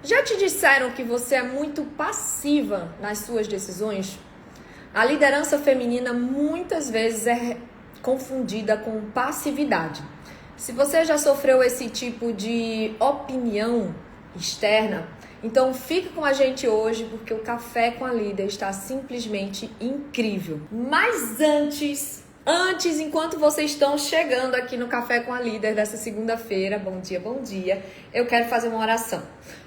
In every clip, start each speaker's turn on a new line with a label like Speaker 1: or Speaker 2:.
Speaker 1: Já te disseram que você é muito passiva nas suas decisões? A liderança feminina muitas vezes é confundida com passividade. Se você já sofreu esse tipo de opinião externa, então fica com a gente hoje porque o Café com a Líder está simplesmente incrível. Mas antes, enquanto vocês estão chegando aqui no Café com a Líder dessa segunda-feira, bom dia, eu quero fazer uma oração.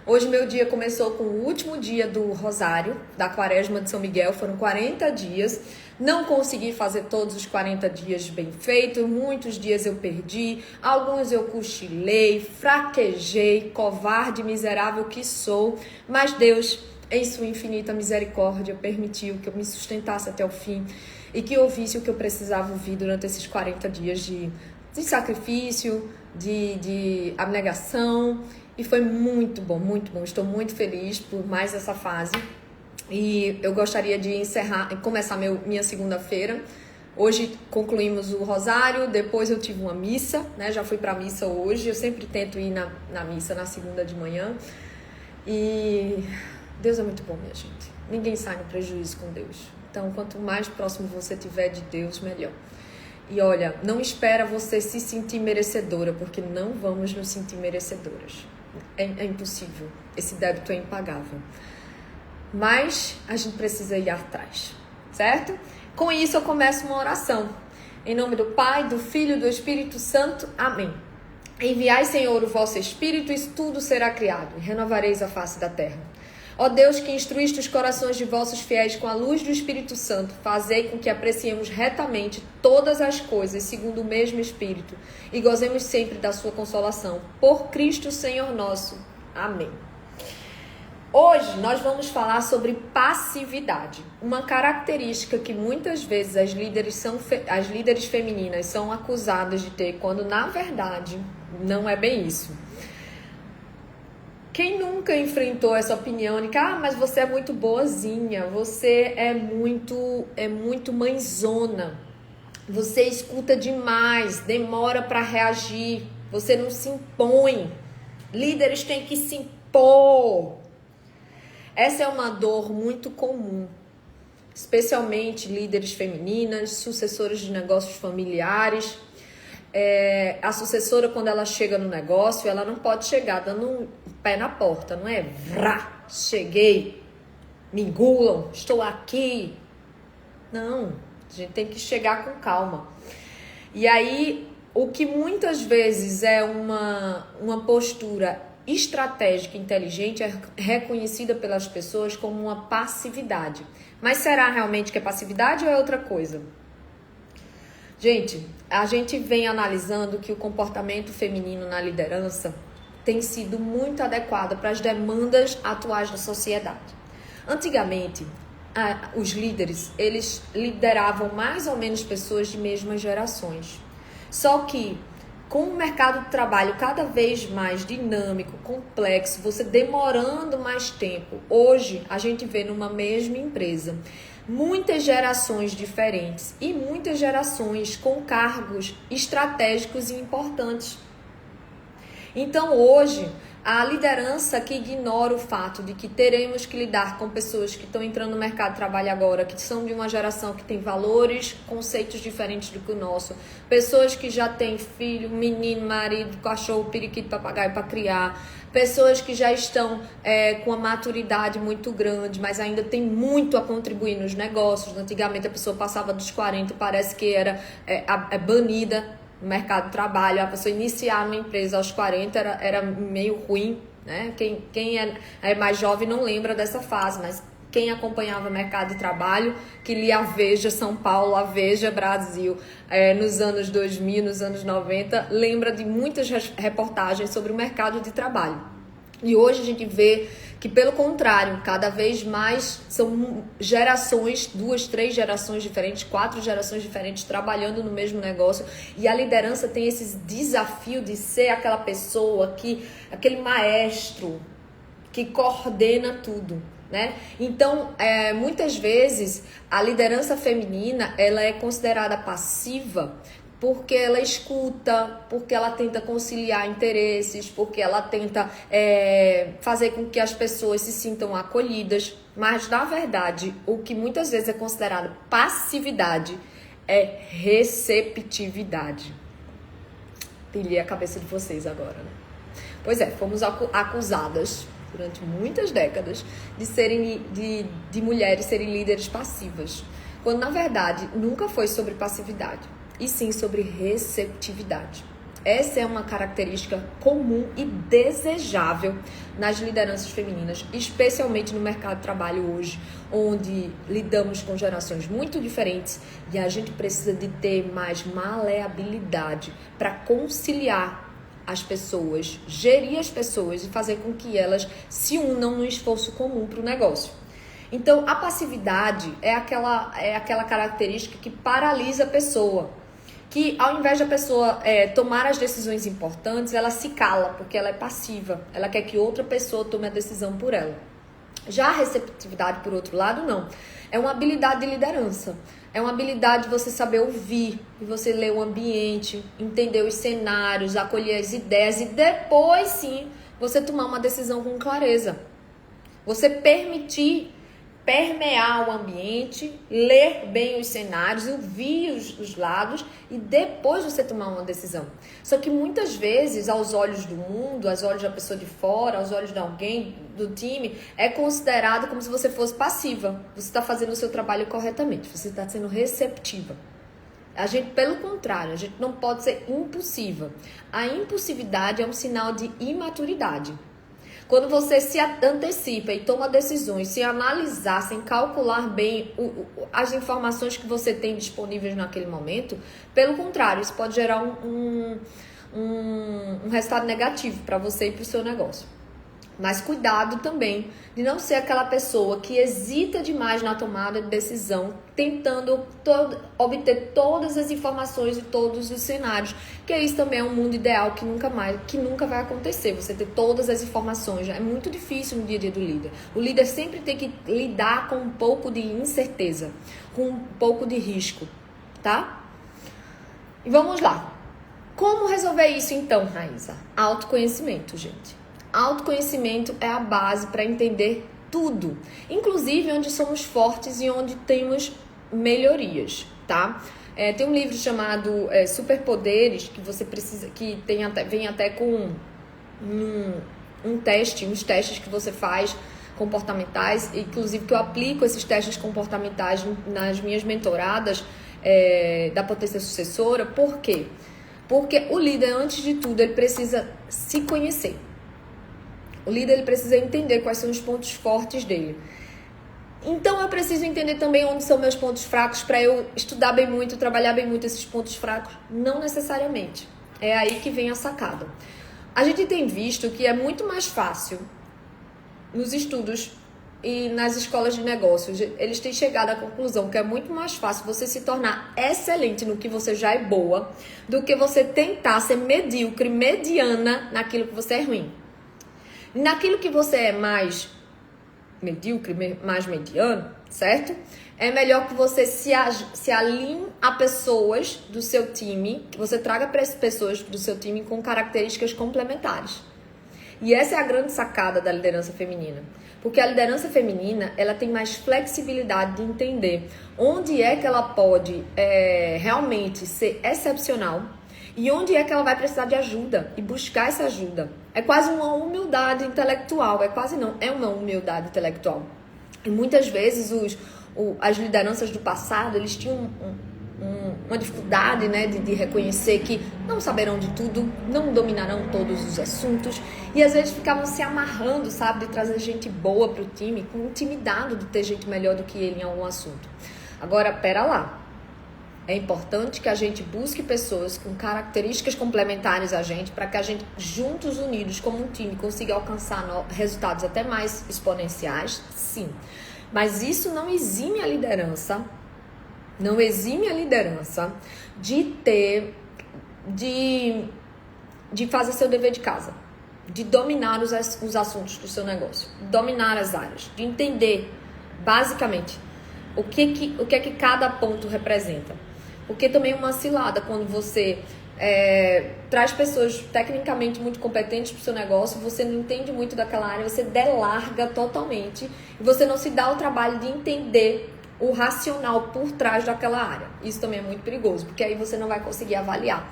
Speaker 1: Hoje meu dia começou com o último dia do Rosário, da Quaresma de São Miguel, foram 40 dias. Não consegui fazer todos os 40 dias bem feitos, muitos dias eu perdi, alguns eu cochilei, fraquejei, covarde, miserável que sou, mas Deus, em sua infinita misericórdia, permitiu que eu me sustentasse até o fim e que eu ouvisse o que eu precisava ouvir durante esses 40 dias de sacrifício, de abnegação, e foi muito bom, estou muito feliz por mais essa fase. E eu gostaria de começar minha segunda-feira. Hoje concluímos o Rosário, depois eu tive uma missa, né? Já fui para a missa hoje, eu sempre tento ir na missa na segunda de manhã. E Deus é muito bom, minha gente. Ninguém sai no prejuízo com Deus. Então, quanto mais próximo você tiver de Deus, melhor. E olha, não espera você se sentir merecedora, porque não vamos nos sentir merecedoras. É impossível, esse débito é impagável. Mas a gente precisa ir atrás, certo? Com isso eu começo uma oração. Em nome do Pai, do Filho e do Espírito Santo. Amém. Enviai, Senhor, o vosso Espírito e tudo será criado, e renovareis a face da terra. Ó Deus, que instruíste os corações de vossos fiéis com a luz do Espírito Santo, fazei com que apreciemos retamente todas as coisas segundo o mesmo Espírito e gozemos sempre da sua consolação. Por Cristo, Senhor nosso. Amém. Hoje nós vamos falar sobre passividade, uma característica que muitas vezes as líderes femininas são acusadas de ter, quando na verdade não é bem isso. Quem nunca enfrentou essa opinião de que, mas você é muito boazinha, você é muito mãezona, você escuta demais, demora para reagir, você não se impõe, líderes têm que se impor. Essa é uma dor muito comum, especialmente líderes femininas, sucessoras de negócios familiares. A sucessora, quando ela chega no negócio, ela não pode chegar dando um pé na porta, não é? Vrá, cheguei, me engulam, estou aqui. Não, a gente tem que chegar com calma. E aí, o que muitas vezes é uma postura estratégica e inteligente é reconhecida pelas pessoas como uma passividade. Mas será realmente que é passividade ou é outra coisa? Gente, a gente vem analisando que o comportamento feminino na liderança tem sido muito adequado para as demandas atuais da sociedade. Antigamente, os líderes, eles lideravam mais ou menos pessoas de mesmas gerações. Só que com o mercado de trabalho cada vez mais dinâmico, complexo, você demorando mais tempo, hoje a gente vê numa mesma empresa muitas gerações diferentes e muitas gerações com cargos estratégicos e importantes. Então hoje, a liderança que ignora o fato de que teremos que lidar com pessoas que estão entrando no mercado de trabalho agora, que são de uma geração que tem valores, conceitos diferentes do que o nosso, pessoas que já têm filho, menino, marido, cachorro, periquito, papagaio para criar, pessoas que já estão com uma maturidade muito grande, mas ainda tem muito a contribuir nos negócios. Antigamente a pessoa passava dos 40, parece que era banida no mercado de trabalho. A pessoa iniciar uma empresa aos 40 era meio ruim, né? Quem é mais jovem não lembra dessa fase, mas quem acompanhava o mercado de trabalho, que lia a Veja São Paulo, a Veja Brasil, nos anos 2000, nos anos 90, lembra de muitas reportagens sobre o mercado de trabalho. E hoje a gente vê que, pelo contrário, cada vez mais são gerações, 2, 3 gerações diferentes, 4 gerações diferentes trabalhando no mesmo negócio. E a liderança tem esse desafio de ser aquela pessoa, aquele maestro que coordena tudo, né? Então, muitas vezes, a liderança feminina ela é considerada passiva porque ela escuta, porque ela tenta conciliar interesses, porque ela tenta fazer com que as pessoas se sintam acolhidas. Mas, na verdade, o que muitas vezes é considerado passividade é receptividade. Pilhei a cabeça de vocês agora, né? Pois é, fomos acusadas durante muitas décadas de mulheres serem líderes passivas, quando na verdade nunca foi sobre passividade, e sim sobre receptividade. Essa é uma característica comum e desejável nas lideranças femininas, especialmente no mercado de trabalho hoje, onde lidamos com gerações muito diferentes e a gente precisa de ter mais maleabilidade para conciliar as pessoas, gerir as pessoas e fazer com que elas se unam no esforço comum para o negócio. Então, a passividade é aquela característica que paralisa a pessoa, que ao invés da pessoa tomar as decisões importantes, ela se cala, porque ela é passiva, ela quer que outra pessoa tome a decisão por ela. Já a receptividade, por outro lado, não. É uma habilidade de liderança. É uma habilidade de você saber ouvir, de você ler o ambiente, entender os cenários, acolher as ideias e depois, sim, você tomar uma decisão com clareza. Você permitir permear o ambiente, ler bem os cenários, ouvir os lados e depois você tomar uma decisão. Só que muitas vezes, aos olhos do mundo, aos olhos da pessoa de fora, aos olhos de alguém, do time, é considerado como se você fosse passiva. Você está fazendo o seu trabalho corretamente, você está sendo receptiva. A gente, pelo contrário, a gente não pode ser impulsiva. A impulsividade é um sinal de imaturidade. Quando você se antecipa e toma decisões sem analisar, sem calcular bem as informações que você tem disponíveis naquele momento, pelo contrário, isso pode gerar um resultado negativo para você e para o seu negócio. Mas cuidado também de não ser aquela pessoa que hesita demais na tomada de decisão, tentando obter todas as informações e todos os cenários, que isso também é um mundo ideal que nunca vai acontecer. Você ter todas as informações é muito difícil no dia a dia do líder. O líder sempre tem que lidar com um pouco de incerteza, com um pouco de risco, tá? E vamos lá. Como resolver isso então, Raíssa? Autoconhecimento, gente. Autoconhecimento é a base para entender tudo, inclusive onde somos fortes e onde temos melhorias, tá? Tem um livro chamado Superpoderes, que você precisa, que vem até com uns testes que você faz comportamentais, inclusive que eu aplico esses testes comportamentais nas minhas mentoradas da Potência Sucessora. Por quê? Porque o líder, antes de tudo, ele precisa se conhecer. O líder ele precisa entender quais são os pontos fortes dele. Então eu preciso entender também onde são meus pontos fracos para eu estudar bem muito, trabalhar bem muito esses pontos fracos. Não necessariamente. É aí que vem a sacada. A gente tem visto que é muito mais fácil nos estudos e nas escolas de negócios. Eles têm chegado à conclusão que é muito mais fácil você se tornar excelente no que você já é boa do que você tentar ser medíocre, mediana naquilo que você é ruim. Naquilo que você é mais medíocre, mais mediano, certo? É melhor que você se alinhe a pessoas do seu time, que você traga para essas pessoas do seu time com características complementares. E essa é a grande sacada da liderança feminina. Porque a liderança feminina, ela tem mais flexibilidade de entender onde é que ela pode realmente ser excepcional e onde é que ela vai precisar de ajuda e buscar essa ajuda. É quase uma humildade intelectual, é uma humildade intelectual. E muitas vezes as lideranças do passado, eles tinham uma dificuldade, né, de reconhecer que não saberão de tudo, não dominarão todos os assuntos e às vezes ficavam se amarrando, sabe, de trazer gente boa para o time, com intimidado de ter gente melhor do que ele em algum assunto. Agora, pera lá. É importante que a gente busque pessoas com características complementares a gente, para que a gente, juntos, unidos, como um time, consiga alcançar resultados até mais exponenciais, sim. Mas isso não exime a liderança, de fazer seu dever de casa, de dominar os assuntos do seu negócio, dominar as áreas, de entender, basicamente, o que é que cada ponto representa. Porque também é uma cilada quando você traz pessoas tecnicamente muito competentes para o seu negócio, você não entende muito daquela área, você delarga totalmente e você não se dá o trabalho de entender o racional por trás daquela área. Isso também é muito perigoso, porque aí você não vai conseguir avaliar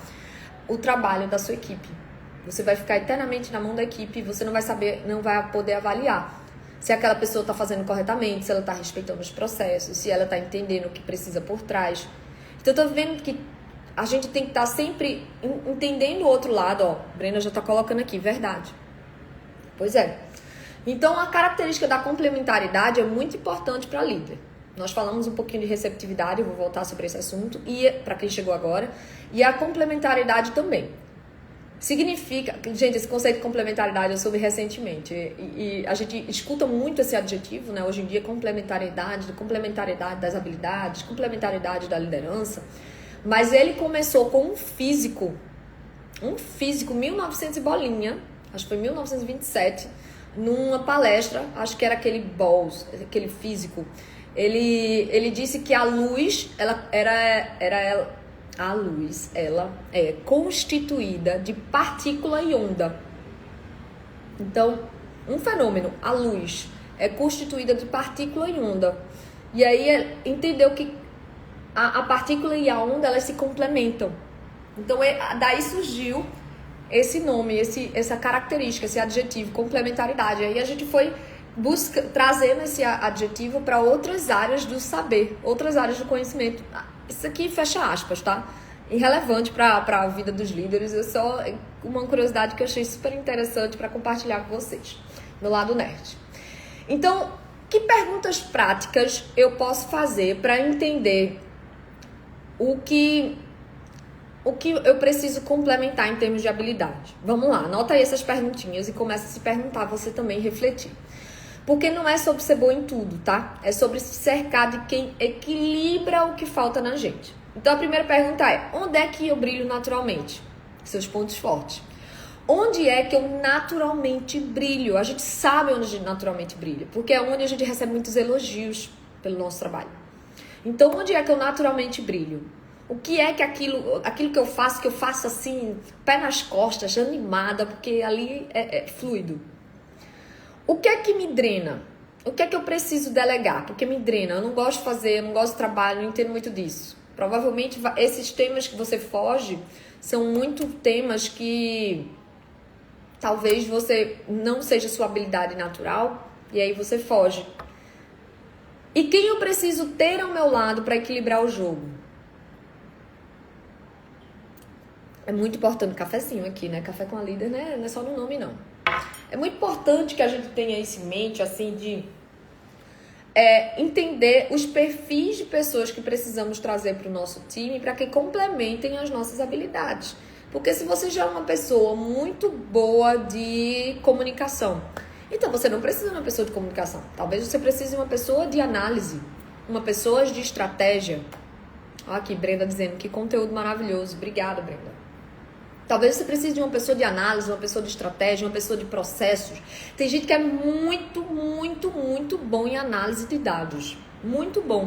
Speaker 1: o trabalho da sua equipe. Você vai ficar eternamente na mão da equipe e você não vai saber, não vai poder avaliar se aquela pessoa está fazendo corretamente, se ela está respeitando os processos, se ela está entendendo o que precisa por trás. Então, eu tô vendo que a gente tem que estar sempre entendendo o outro lado, ó. Brenda já tá colocando aqui, verdade. Pois é. Então, a característica da complementaridade é muito importante para líder. Nós falamos um pouquinho de receptividade, eu vou voltar sobre esse assunto, e para quem chegou agora, e a complementaridade também. Significa, gente, esse conceito de complementaridade eu soube recentemente, e a gente escuta muito esse adjetivo, né? Hoje em dia, complementariedade das habilidades, complementariedade da liderança, mas ele começou com um físico, 1900 e bolinha, acho que foi 1927, numa palestra, acho que era aquele Bowles, aquele físico, ele disse que a luz, a luz, ela é constituída de partícula e onda. Então, um fenômeno, a luz, é constituída de partícula e onda. E aí entendeu que a partícula e a onda, elas se complementam. Então, daí surgiu esse nome, essa característica, esse adjetivo, complementaridade. Aí a gente foi trazendo esse adjetivo para outras áreas do saber, outras áreas do conhecimento. Isso aqui fecha aspas, tá? Irrelevante para a vida dos líderes. É só uma curiosidade que eu achei super interessante para compartilhar com vocês, no lado nerd. Então, que perguntas práticas eu posso fazer para entender o que eu preciso complementar em termos de habilidade? Vamos lá, anota aí essas perguntinhas e começa a se perguntar, você também refletir. Porque não é sobre ser bom em tudo, tá? É sobre se cercar de quem equilibra o que falta na gente. Então a primeira pergunta é, onde é que eu brilho naturalmente? Seus pontos fortes. Onde é que eu naturalmente brilho? A gente sabe onde a gente naturalmente brilha, porque é onde a gente recebe muitos elogios pelo nosso trabalho. Então, onde é que eu naturalmente brilho? O que é que aquilo que eu faço assim, pé nas costas, animada, porque ali é fluido. O que é que me drena? O que é que eu preciso delegar? Porque me drena, eu não gosto de fazer, eu não gosto de trabalho, eu não entendo muito disso. Provavelmente esses temas que você foge são muito temas que talvez você não seja sua habilidade natural e aí você foge. E quem eu preciso ter ao meu lado para equilibrar o jogo? É muito importante, cafezinho aqui, né? Café com a líder, né? Não é só no nome, não. É muito importante que a gente tenha isso em mente, assim, de entender os perfis de pessoas que precisamos trazer para o nosso time para que complementem as nossas habilidades. Porque se você já é uma pessoa muito boa de comunicação, então você não precisa de uma pessoa de comunicação. Talvez você precise de uma pessoa de análise, uma pessoa de estratégia. Olha aqui, Brenda dizendo que conteúdo maravilhoso. Obrigada, Brenda. Talvez você precise de uma pessoa de análise, uma pessoa de estratégia, uma pessoa de processos. Tem gente que é muito, muito, muito bom em análise de dados. Muito bom.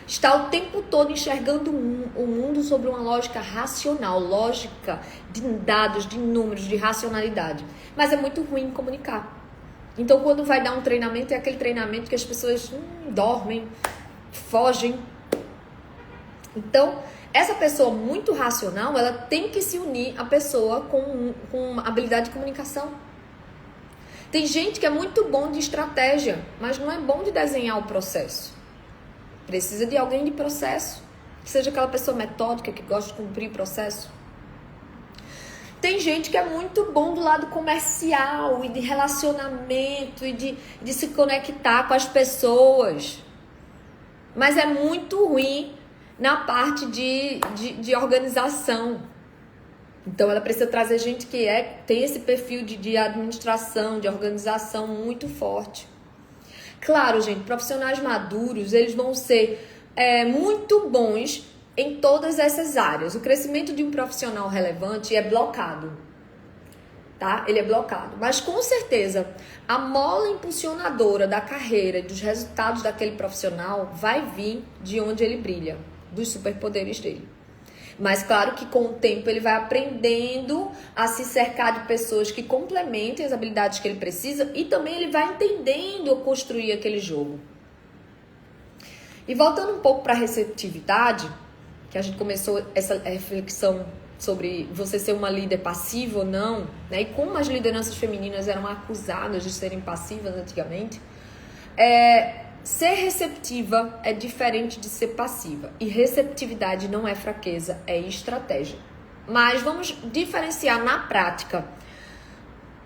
Speaker 1: Está o tempo todo enxergando o mundo sobre uma lógica racional, lógica de dados, de números, de racionalidade. Mas é muito ruim em comunicar. Então, quando vai dar um treinamento, é aquele treinamento que as pessoas dormem, fogem. Então, essa pessoa muito racional, ela tem que se unir à pessoa com habilidade de comunicação. Tem gente que é muito bom de estratégia, mas não é bom de desenhar o processo. Precisa de alguém de processo, que seja aquela pessoa metódica, que gosta de cumprir o processo. Tem gente que é muito bom do lado comercial e de relacionamento e de se conectar com as pessoas, mas é muito ruim na parte de organização. Então ela precisa trazer gente que tem esse perfil de administração, de organização muito forte. Claro, gente, profissionais maduros, eles vão ser muito bons em todas essas áreas. O crescimento de um profissional relevante é blocado, tá? Ele é blocado. Mas com certeza, a mola impulsionadora da carreira e dos resultados daquele profissional vai vir de onde ele brilha. dos superpoderes dele. Mas claro que com o tempo ele vai aprendendo a se cercar de pessoas que complementem as habilidades que ele precisa e também ele vai entendendo a construir aquele jogo. E voltando um pouco para a receptividade, que a gente começou essa reflexão sobre você ser uma líder passiva ou não, né? E como as lideranças femininas eram acusadas de serem passivas antigamente, ser receptiva é diferente de ser passiva. E receptividade não é fraqueza, é estratégia. Mas vamos diferenciar na prática.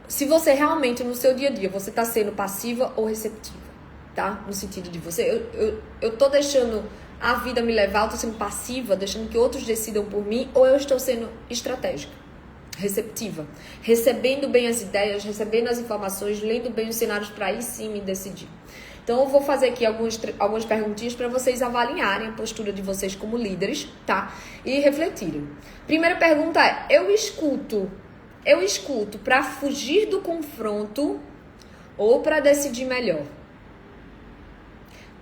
Speaker 1: Se você realmente no seu dia a dia, você está sendo passiva ou receptiva, tá? No sentido de você, eu tô deixando a vida me levar, eu tô sendo passiva, deixando que outros decidam por mim, ou eu estou sendo estratégica, receptiva, recebendo bem as ideias, recebendo as informações, lendo bem os cenários para aí sim me decidir. Então eu vou fazer aqui algumas perguntinhas para vocês avaliarem a postura de vocês como líderes, tá? E refletirem. Primeira pergunta é: eu escuto para fugir do confronto ou para decidir melhor?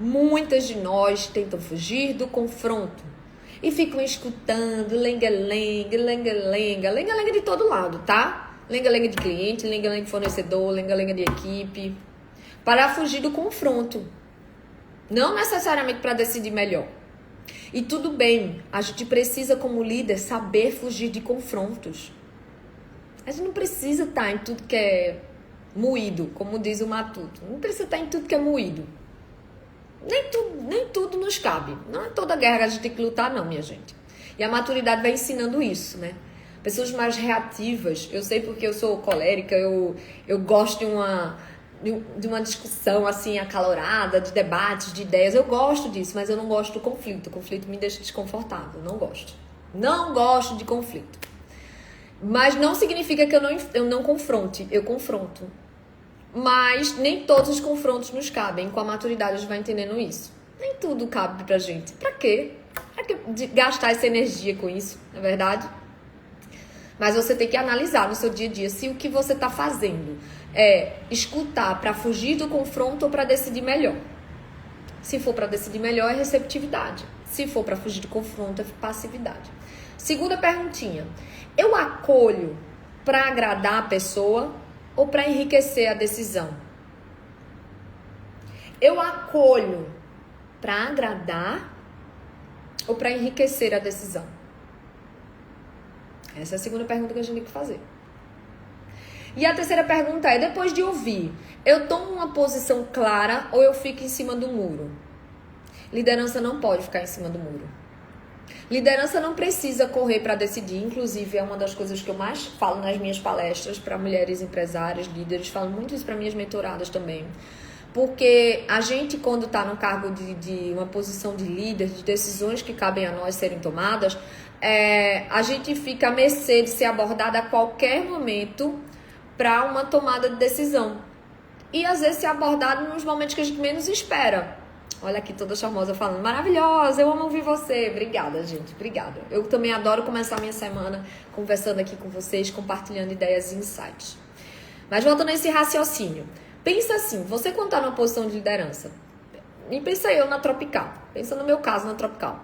Speaker 1: Muitas de nós tentam fugir do confronto e ficam escutando lenga-lenga, lenga-lenga, lenga-lenga de todo lado, tá? Lenga-lenga de cliente, lenga-lenga de fornecedor, lenga-lenga de equipe, para fugir do confronto, não necessariamente para decidir melhor. E tudo bem, a gente precisa como líder saber fugir de confrontos. A gente não precisa estar em tudo que é moído, como diz o Matuto, não precisa estar em tudo que é moído. Nem tudo nos cabe. Não é toda guerra que a gente tem que lutar, não, minha gente. E a maturidade vai ensinando isso, né? Pessoas mais reativas, eu sei porque eu sou colérica, eu gosto de uma discussão assim acalorada, de debates, de ideias. Eu gosto disso, mas eu não gosto do conflito. O conflito me deixa desconfortável, não gosto. Não gosto de conflito. Mas não significa que eu não confronte, eu confronto. Mas nem todos os confrontos nos cabem. Com a maturidade a gente vai entendendo isso. Nem tudo cabe pra gente. Pra quê? Pra que gastar essa energia com isso, não é verdade? Mas você tem que analisar no seu dia a dia se o que você tá fazendo é escutar pra fugir do confronto ou pra decidir melhor. Se for pra decidir melhor, é receptividade. Se for pra fugir do confronto, é passividade. Segunda perguntinha. Eu acolho pra agradar a pessoa ou para enriquecer a decisão? Eu acolho para agradar ou para enriquecer a decisão? Essa é a segunda pergunta que a gente tem que fazer. E a terceira pergunta é: depois de ouvir, eu tomo uma posição clara ou eu fico em cima do muro? Liderança não pode ficar em cima do muro. Liderança não precisa correr para decidir, inclusive é uma das coisas que eu mais falo nas minhas palestras para mulheres empresárias, líderes, falo muito isso para minhas mentoradas também. Porque a gente, quando está no cargo de uma posição de líder, de decisões que cabem a nós serem tomadas, a gente fica à mercê de ser abordada a qualquer momento para uma tomada de decisão. E às vezes ser abordado nos momentos que a gente menos espera. Olha aqui, toda charmosa falando, maravilhosa, eu amo ouvir você. Obrigada, gente, obrigada. Eu também adoro começar a minha semana conversando aqui com vocês, compartilhando ideias e insights. Mas voltando a esse raciocínio, pensa assim, você quando está numa posição de liderança, e pensa eu na Tropical, pensa no meu caso na Tropical.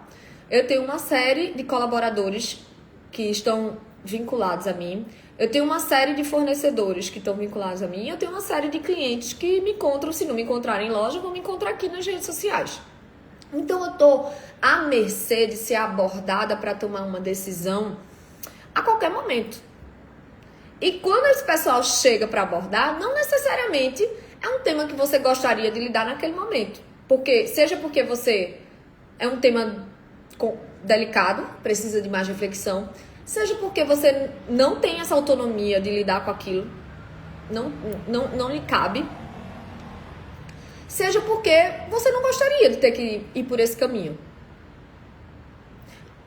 Speaker 1: Eu tenho uma série de colaboradores que estão vinculados a mim, eu tenho uma série de fornecedores que estão vinculados a mim, eu tenho uma série de clientes que me encontram, se não me encontrarem em loja, vão me encontrar aqui nas redes sociais. Então eu estou à mercê de ser abordada para tomar uma decisão a qualquer momento. E quando esse pessoal chega para abordar, não necessariamente é um tema que você gostaria de lidar naquele momento. Seja porque você é um tema delicado, precisa de mais reflexão, seja porque você não tem essa autonomia de lidar com aquilo, não lhe cabe, seja porque você não gostaria de ter que ir por esse caminho.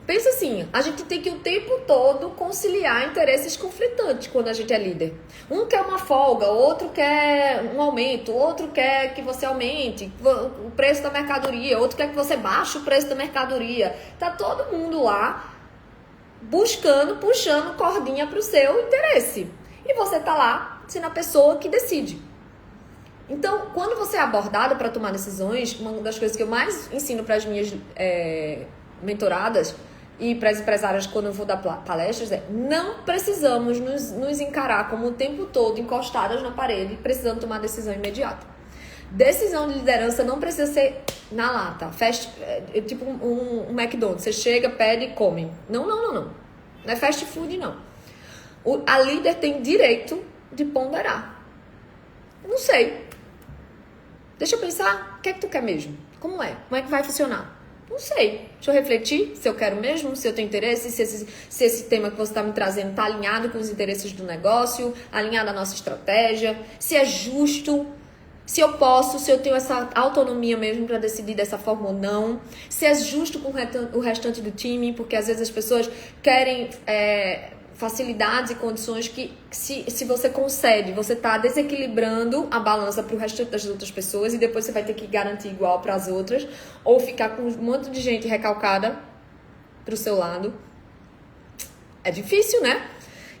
Speaker 1: Pensa assim, a gente tem que o tempo todo conciliar interesses conflitantes quando a gente é líder. Um quer uma folga, outro quer um aumento, outro quer que você aumente o preço da mercadoria, outro quer que você baixe o preço da mercadoria. Tá todo mundo lá puxando cordinha pro seu interesse. E você tá lá sendo a pessoa que decide. Então, quando você é abordada para tomar decisões, uma das coisas que eu mais ensino para as minhas mentoradas e para as empresárias quando eu vou dar palestras não precisamos nos encarar como o tempo todo encostadas na parede, precisando tomar decisão imediata. Decisão de liderança não precisa ser na lata, tipo um McDonald's, você chega, pede e come. Não. Não é fast food, não. A líder tem direito de ponderar. Não sei. Deixa eu pensar, o que é que tu quer mesmo? Como é? Como é que vai funcionar? Não sei. Deixa eu refletir se eu quero mesmo, se eu tenho interesse, se esse tema que você está me trazendo está alinhado com os interesses do negócio, alinhado à nossa estratégia, se é justo, se eu posso, se eu tenho essa autonomia mesmo para decidir dessa forma ou não, se é justo com o restante do time, porque às vezes as pessoas querem facilidades e condições que se você concede, você está desequilibrando a balança para o restante das outras pessoas e depois você vai ter que garantir igual para as outras ou ficar com um monte de gente recalcada para o seu lado. É difícil, né?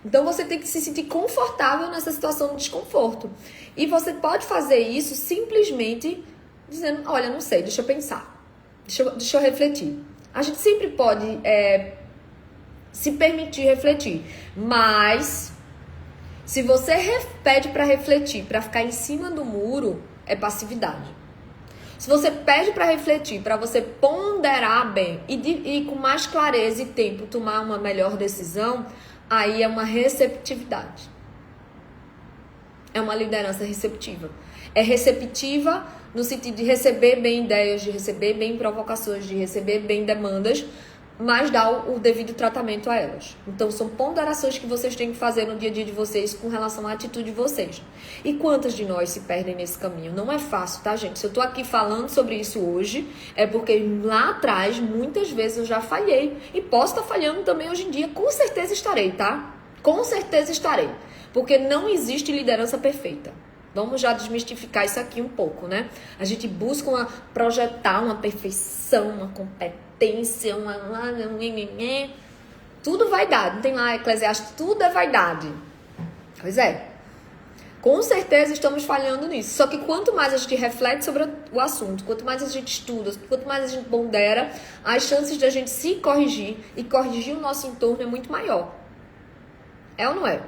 Speaker 1: Então você tem que se sentir confortável nessa situação de desconforto. E você pode fazer isso simplesmente dizendo, olha, não sei, deixa eu pensar, deixa eu refletir. A gente sempre pode se permitir refletir, mas se você pede para refletir, para ficar em cima do muro, é passividade. Se você pede para refletir, para você ponderar bem e com mais clareza e tempo tomar uma melhor decisão, aí é uma receptividade. É uma liderança receptiva. É receptiva no sentido de receber bem ideias, de receber bem provocações, de receber bem demandas, mas dar o devido tratamento a elas. Então, são ponderações que vocês têm que fazer no dia a dia de vocês com relação à atitude de vocês. E quantas de nós se perdem nesse caminho? Não é fácil, tá, gente? Se eu tô aqui falando sobre isso hoje, é porque lá atrás, muitas vezes eu já falhei. E posso estar falhando também hoje em dia. Com certeza estarei, tá? Com certeza estarei. Porque não existe liderança perfeita. Vamos já desmistificar isso aqui um pouco, né? A gente busca projetar uma perfeição, uma competência, tudo vaidade. Não tem lá Eclesiastes, tudo é vaidade. Pois é. Com certeza estamos falhando nisso. Só que quanto mais a gente reflete sobre o assunto, quanto mais a gente estuda, quanto mais a gente pondera, as chances de a gente se corrigir e corrigir o nosso entorno é muito maior. É ou não é?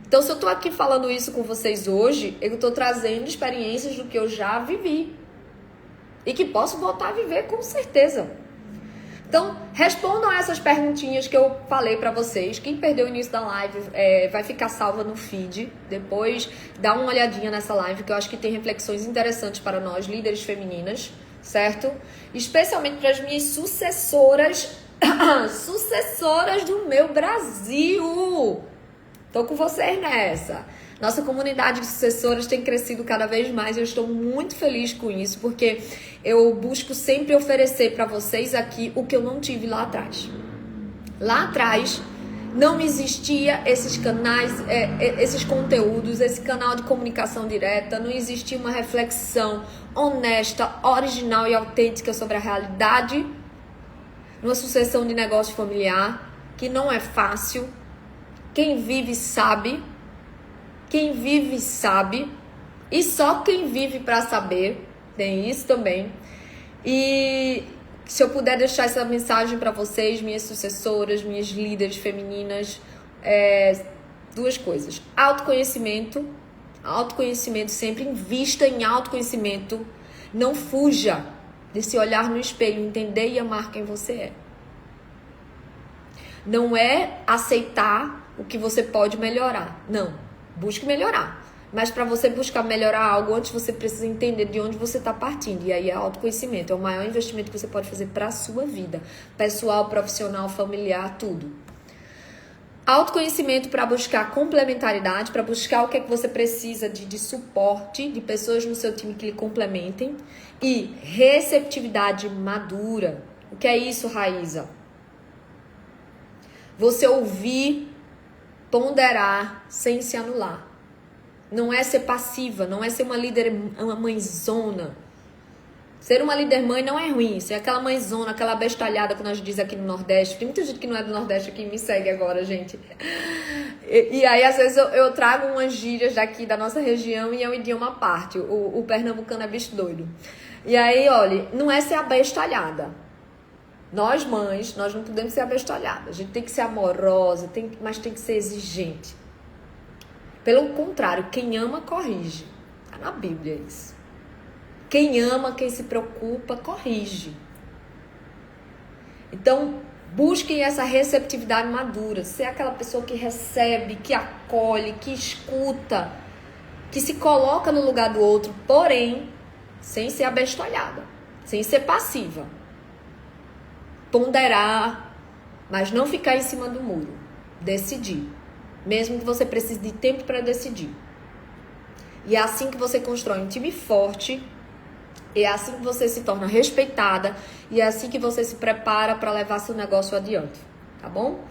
Speaker 1: Então, se eu tô aqui falando isso com vocês hoje, eu tô trazendo experiências do que eu já vivi. E que posso voltar a viver com certeza. Então, respondam essas perguntinhas que eu falei pra vocês. Quem perdeu o início da live vai ficar salva no feed. Depois, dá uma olhadinha nessa live, que eu acho que tem reflexões interessantes para nós, líderes femininas, certo? Especialmente para as minhas sucessoras, sucessoras do meu Brasil. Tô com vocês nessa. Nossa comunidade de sucessoras tem crescido cada vez mais e eu estou muito feliz com isso, porque eu busco sempre oferecer para vocês aqui o que eu não tive lá atrás. Lá atrás não existia esses canais, esses conteúdos, esse canal de comunicação direta, não existia uma reflexão honesta, original e autêntica sobre a realidade numa sucessão de negócio familiar, que não é fácil. Quem vive sabe. Quem vive sabe. E só quem vive para saber. Tem isso também. E se eu puder deixar essa mensagem para vocês, minhas sucessoras, minhas líderes femininas, duas coisas. Autoconhecimento. Autoconhecimento, sempre invista em autoconhecimento. Não fuja de se olhar no espelho, entender e amar quem você é. Não é aceitar o que você pode melhorar. Não. Busque melhorar. Mas para você buscar melhorar algo, antes você precisa entender de onde você está partindo. E aí é autoconhecimento. É o maior investimento que você pode fazer para a sua vida. Pessoal, profissional, familiar, tudo. Autoconhecimento para buscar complementaridade, para buscar o que é que você precisa de suporte, de pessoas no seu time que lhe complementem. E receptividade madura. O que é isso, Raíza? Você ouvir, ponderar, sem se anular. Não é ser passiva, não é ser uma líder, uma mãezona. Ser uma líder mãe não é ruim. Ser aquela mãezona, aquela bestalhada que nós diz aqui no Nordeste. Tem muita gente que não é do Nordeste que me segue agora, gente. E aí, às vezes, eu trago umas gírias daqui da nossa região e é um idioma à parte. O pernambucano é bicho doido. E aí, olha, não é ser abestalhada. Nós mães, nós não podemos ser abestalhadas. A gente tem que ser amorosa, mas tem que ser exigente. Pelo contrário, quem ama, corrige. Está na Bíblia isso. Quem ama, quem se preocupa, corrige. Então, busquem essa receptividade madura. Ser aquela pessoa que recebe, que acolhe, que escuta, que se coloca no lugar do outro, porém, sem ser abestalhada, sem ser passiva. Ponderar, mas não ficar em cima do muro. Decidir. Mesmo que você precise de tempo para decidir. E é assim que você constrói um time forte. É assim que você se torna respeitada. E é assim que você se prepara para levar seu negócio adiante. Tá bom?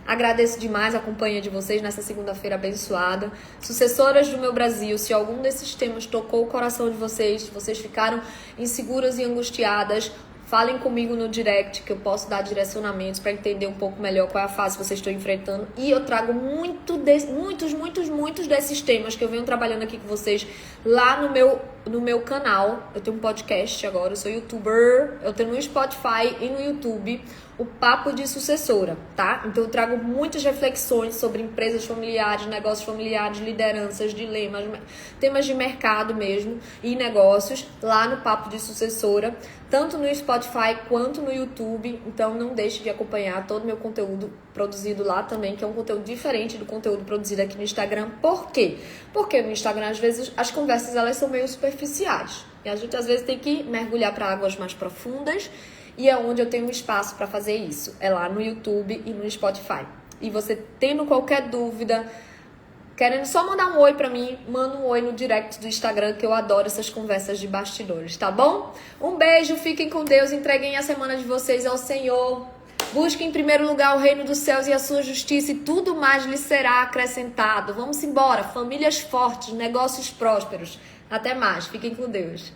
Speaker 1: Agradeço demais a companhia de vocês nessa segunda-feira abençoada. Sucessoras do meu Brasil, se algum desses temas tocou o coração de vocês, vocês ficaram inseguras e angustiadas, falem comigo no direct que eu posso dar direcionamentos para entender um pouco melhor qual é a fase que vocês estão enfrentando. E eu trago muitos desses temas que eu venho trabalhando aqui com vocês lá no meu canal. Eu tenho um podcast agora, eu sou youtuber, eu tenho no Spotify e no YouTube o Papo de Sucessora, tá? Então eu trago muitas reflexões sobre empresas familiares, negócios familiares, lideranças, dilemas, temas de mercado mesmo e negócios lá no Papo de Sucessora, tanto no Spotify quanto no YouTube. Então não deixe de acompanhar todo o meu conteúdo produzido lá também, que é um conteúdo diferente do conteúdo produzido aqui no Instagram. Por quê? Porque no Instagram, às vezes, as conversas elas são meio superficiais. E a gente, às vezes, tem que mergulhar para águas mais profundas. E é onde eu tenho um espaço para fazer isso. É lá no YouTube e no Spotify. E você tendo qualquer dúvida, querendo só mandar um oi pra mim, manda um oi no direct do Instagram, que eu adoro essas conversas de bastidores, tá bom? Um beijo, fiquem com Deus, entreguem a semana de vocês ao Senhor. Busquem em primeiro lugar o reino dos céus e a sua justiça, e tudo mais lhes será acrescentado. Vamos embora, famílias fortes, negócios prósperos. Até mais, fiquem com Deus.